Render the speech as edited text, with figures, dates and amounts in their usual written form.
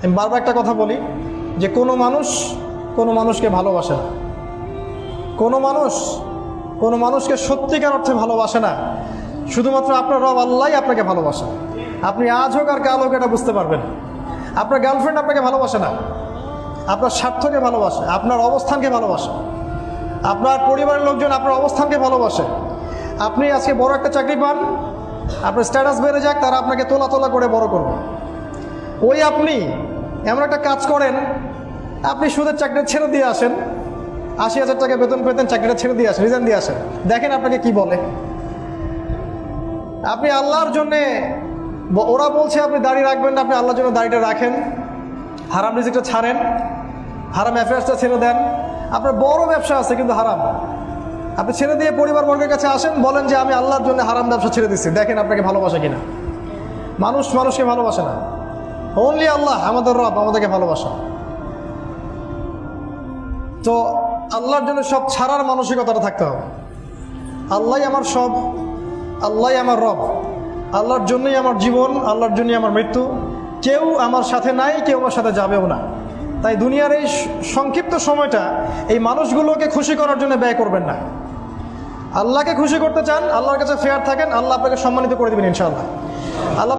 আমি বারবার একটা কথা বলি যে কোনো মানুষকে ভালোবাসে না, কোনো মানুষকে সত্যিকার অর্থে ভালোবাসে না। শুধুমাত্র আপনার রব আল্লাহই আপনাকে ভালোবাসে। আপনি আজ হোক আর কাল হোক এটা বুঝতে পারবেন। আপনার গার্লফ্রেন্ড আপনাকে ভালোবাসে না, আপনার স্বার্থকে ভালোবাসে, আপনার অবস্থানকে ভালোবাসে, আপনার পরিবারের লোকজন আপনার অবস্থানকে ভালোবাসে। আপনি আজকে বড় একটা চাকরি পান, আপনার স্ট্যাটাস বেড়ে যাক, তারা আপনাকে তোলা তোলা করে বড় করবে। ওই আপনি এমন একটা কাজ করেন, আপনি সুদের চাকরি ছেড়ে দিয়ে আসেন, ৮০,০০০ টাকা বেতন পেতেন, চাকরিটা ছেড়ে দিয়ে আসেন, রিজাইন দিয়ে আসেন, দেখেন আপনাকে কি বলে। আপনি আল্লাহর জন্যে, ওরা বলছে আপনি দাড়ি রাখবেন না, আপনি আল্লাহর জন্য দাড়িটা রাখেন, হারাম রিজিকটা ছাড়েন, হারাম অ্যাফেয়ার্সটা ছেড়ে দেন। আপনার বড় ব্যবসা আছে কিন্তু হারাম, আপনি ছেড়ে দিয়ে পরিবারবর্গের কাছে আসেন, বলেন যে আমি আল্লাহর জন্য হারাম ব্যবসা ছেড়ে দিচ্ছি, দেখেন আপনাকে ভালোবাসে কিনা। মানুষকে ভালোবাসে না, অনলি আল্লাহ আমাদের রব আমাদেরকে ভালোবাসা। তো আল্লাহর জন্য সব ছাড়ার মানসিকতাটা থাকতে হবে। আল্লাহই আমার সব, আল্লাহই আমার রব, আল্লাহর জন্যই আমার জীবন, আল্লাহর জন্যই আমার মৃত্যু। কেউ আমার সাথে নাই, কেউ আমার সাথে যাবেও না। তাই দুনিয়ার এই সংক্ষিপ্ত সময়টা এই মানুষগুলোকে খুশি করার জন্য ব্যয় করবেন না। আল্লাহকে খুশি করতে চান, আল্লাহর কাছে ফেয়ার থাকেন, আল্লাহ আপনাকে সম্মানিত করে দেবেন ইনশাআল্লাহ।